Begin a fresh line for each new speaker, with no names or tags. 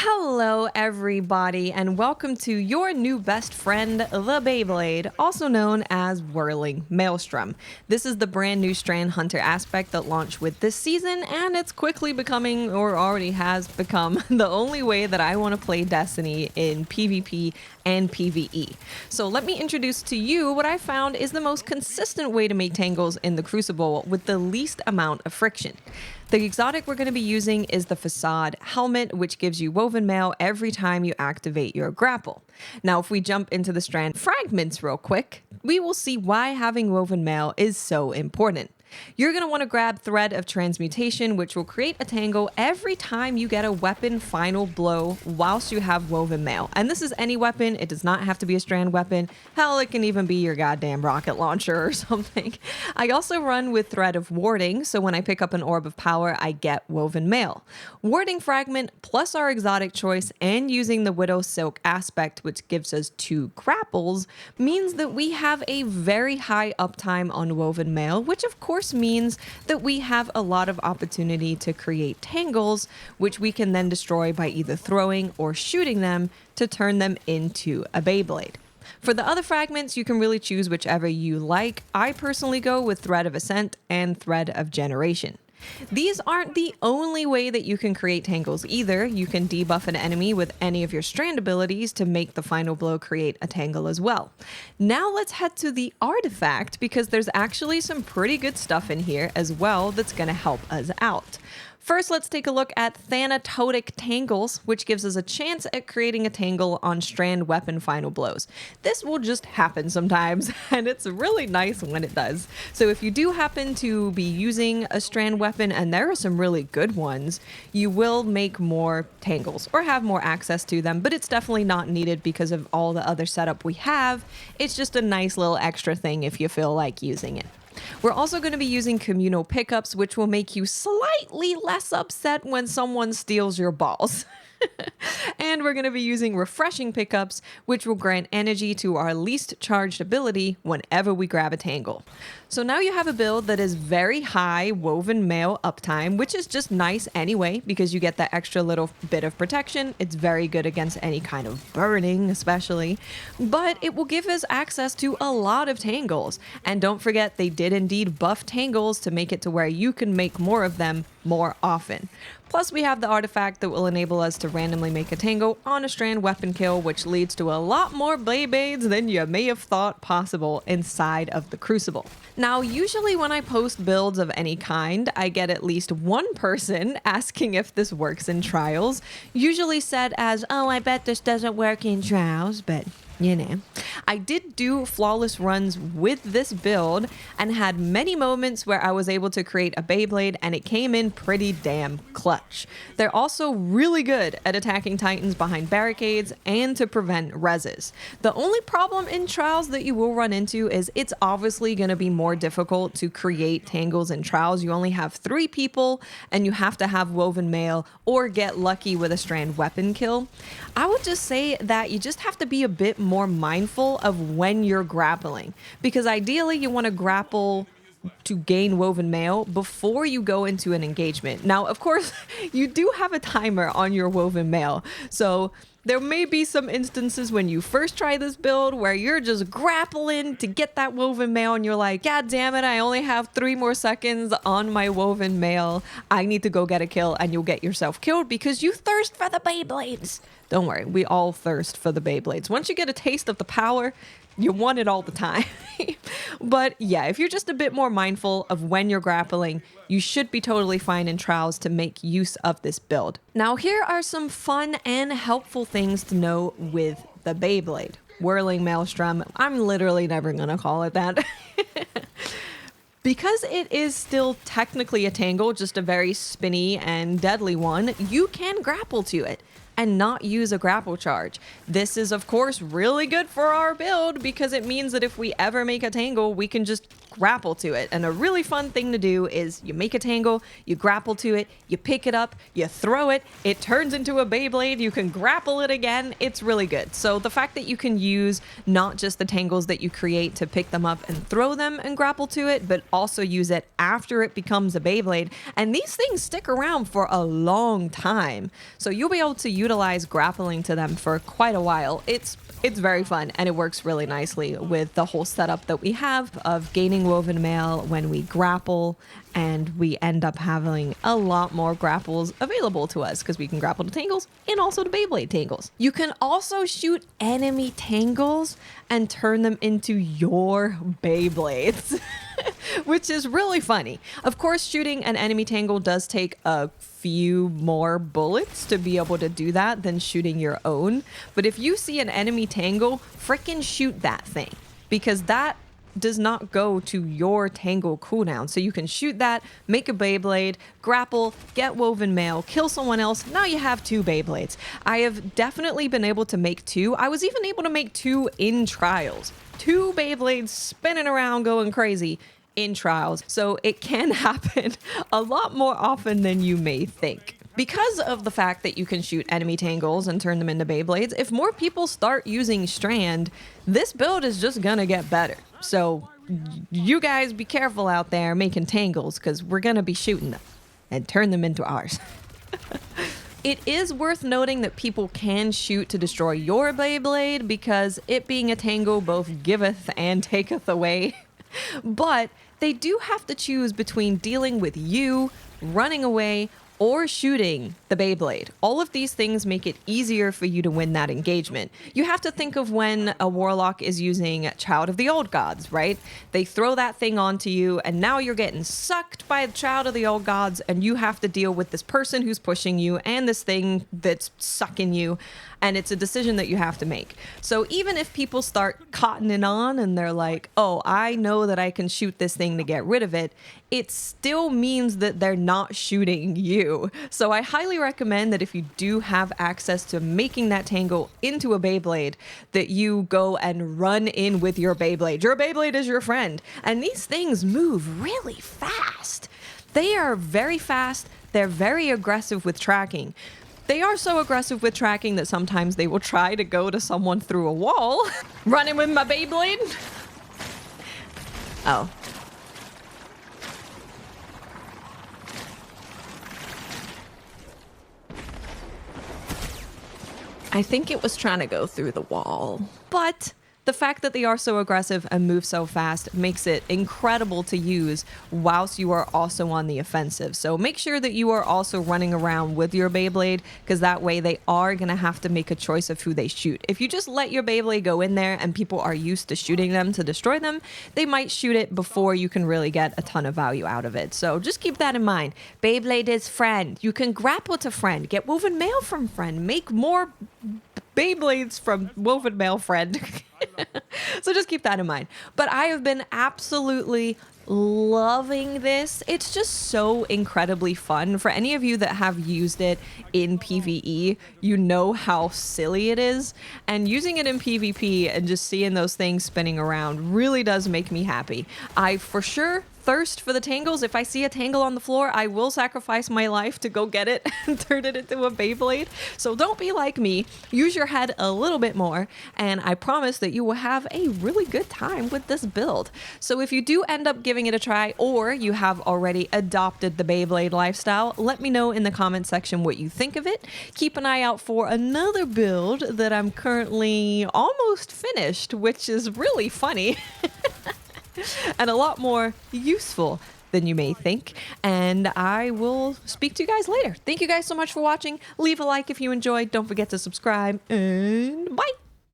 Hello, everybody, and welcome to your new best friend, the Beyblade, also known as Whirling Maelstrom. This is the brand new Strand Hunter aspect that launched with this season, and it's quickly becoming, or already has become, the only way that I want to play Destiny in PvP and PvE. So let me introduce to you what I found is the most consistent way to make tangles in the Crucible with the least amount of friction. The exotic we're going to be using is the Facade Helmet, which gives you woven mail every time you activate your grapple. Now, if we jump into the strand fragments real quick, we will see why having woven mail is so important. You're going to want to grab Thread of Transmutation, which will create a tangle every time you get a weapon final blow whilst you have woven mail. And this is any weapon. It does not have to be a strand weapon. Hell, it can even be your goddamn rocket launcher or something. I also run with Thread of Warding, so when I pick up an Orb of Power, I get woven mail. Warding Fragment plus our exotic choice and using the Widow Silk aspect, which gives us 2 grapples, means that we have a very high uptime on woven mail, which of course means that we have a lot of opportunity to create tangles, which we can then destroy by either throwing or shooting them to turn them into a Beyblade. For the other fragments, you can really choose whichever you like. I personally go with Thread of Ascent and Thread of Generation. These aren't the only way that you can create tangles either. You can debuff an enemy with any of your strand abilities to make the final blow create a tangle as well. Now let's head to the artifact because there's actually some pretty good stuff in here as well that's going to help us out. First, let's take a look at Thanatotic Tangles, which gives us a chance at creating a tangle on strand weapon final blows. This will just happen sometimes, and it's really nice when it does. So if you do happen to be using a strand weapon, and there are some really good ones, you will make more tangles or have more access to them, but it's definitely not needed because of all the other setup we have. It's just a nice little extra thing if you feel like using it. We're also going to be using communal pickups, which will make you slightly less upset when someone steals your balls. And we're going to be using refreshing pickups, which will grant energy to our least charged ability whenever we grab a tangle. So now you have a build that is very high woven mail uptime, which is just nice anyway, because you get that extra little bit of protection. It's very good against any kind of burning, especially, but it will give us access to a lot of tangles. And don't forget, they did indeed buff tangles to make it to where you can make more of them more often. Plus, we have the artifact that will enable us to randomly make a tangle on a strand weapon kill, which leads to a lot more Beyblades than you may have thought possible inside of the Crucible. Now, usually when I post builds of any kind, I get at least one person asking if this works in trials, usually said as, "Oh, I bet this doesn't work in trials," but you know. I did do flawless runs with this build and had many moments where I was able to create a Beyblade and it came in pretty damn clutch. They're also really good at attacking titans behind barricades and to prevent reses. The only problem in trials that you will run into is it's obviously going to be more difficult to create tangles in trials. You only have 3 people and you have to have woven mail or get lucky with a strand weapon kill. I would just say that you just have to be a bit more mindful of when you're grappling, because ideally you want to grapple to gain woven mail before you go into an engagement. Now, of course, you do have a timer on your woven mail, so there may be some instances when you first try this build where you're just grappling to get that woven mail and you're like, God damn it, I only have 3 more seconds on my woven mail. I need to go get a kill, and you'll get yourself killed because you thirst for the Beyblades. Don't worry, we all thirst for the Beyblades. Once you get a taste of the power, you want it all the time. But yeah, if you're just a bit more mindful of when you're grappling, you should be totally fine in trials to make use of this build. Now, here are some fun and helpful things to know with the Beyblade. Whirling Maelstrom. I'm literally never gonna call it that. Because it is still technically a tangle, just a very spinny and deadly one, you can grapple to it and not use a grapple charge. This is, of course, really good for our build because it means that if we ever make a tangle, we can just grapple to it. And a really fun thing to do is you make a tangle, you grapple to it, you pick it up, you throw it, it turns into a Beyblade, you can grapple it again. It's really good. So the fact that you can use not just the tangles that you create to pick them up and throw them and grapple to it, but also use it after it becomes a Beyblade. And these things stick around for a long time. So you'll be able to utilize utilize grappling to them for quite a while. It's very fun, and it works really nicely with the whole setup that we have of gaining woven mail when we grapple, and we end up having a lot more grapples available to us because we can grapple the tangles and also the Beyblade tangles. You can also shoot enemy tangles and turn them into your Beyblades. Which is really funny. Of course, shooting an enemy tangle does take a few more bullets to be able to do that than shooting your own. But if you see an enemy tangle, frickin' shoot that thing, because that does not go to your tangle cooldown. So you can shoot that, make a Beyblade, grapple, get woven mail, kill someone else. Now you have 2 Beyblades. I have definitely been able to make 2. I was even able to make 2 in trials. 2 Beyblades spinning around going crazy in trials. So it can happen a lot more often than you may think. Because of the fact that you can shoot enemy tangles and turn them into Beyblades, if more people start using strand, this build is just gonna get better. So you guys be careful out there making tangles, because we're gonna be shooting them and turn them into ours. It is worth noting that people can shoot to destroy your Beyblade, because it being a tangle both giveth and taketh away. But they do have to choose between dealing with you, running away, or shooting the Beyblade. All of these things make it easier for you to win that engagement. You have to think of when a warlock is using Child of the Old Gods, right? They throw that thing onto you, and now you're getting sucked by the Child of the Old Gods, and you have to deal with this person who's pushing you and this thing that's sucking you, and it's a decision that you have to make. So even if people start cottoning on and they're like, oh, I know that I can shoot this thing to get rid of it, it still means that they're not shooting you. So I highly recommend that if you do have access to making that tangle into a Beyblade, that you go and run in with your Beyblade. Your Beyblade is your friend. And these things move really fast. They are very fast. They're very aggressive with tracking. They are so aggressive with tracking that sometimes they will try to go to someone through a wall. Running with my Beyblade. Oh. I think it was trying to go through the wall. But the fact that they are so aggressive and move so fast makes it incredible to use whilst you are also on the offensive. So make sure that you are also running around with your Beyblade, because that way they are going to have to make a choice of who they shoot. If you just let your Beyblade go in there and people are used to shooting them to destroy them, they might shoot it before you can really get a ton of value out of it. So just keep that in mind. Beyblade is friend. You can grapple to friend, get woven mail from friend, make more Beyblades from woven mail friend. So just keep that in mind. But I have been absolutely loving this. It's just so incredibly fun. For any of you that have used it in PvE, you know how silly it is. And using it in PvP and just seeing those things spinning around really does make me happy. I for sure thirst for the tangles. If I see a tangle on the floor, I will sacrifice my life to go get it and turn it into a Beyblade. So don't be like me. Use your head a little bit more, and I promise that you will have a really good time with this build. So if you do end up giving it a try, or you have already adopted the Beyblade lifestyle, let me know in the comment section what you think of it. Keep an eye out for another build that I'm currently almost finished, which is really funny. And a lot more useful than you may think. And I will speak to you guys later. Thank you guys so much for watching. Leave a like if you enjoyed. Don't forget to subscribe, and bye.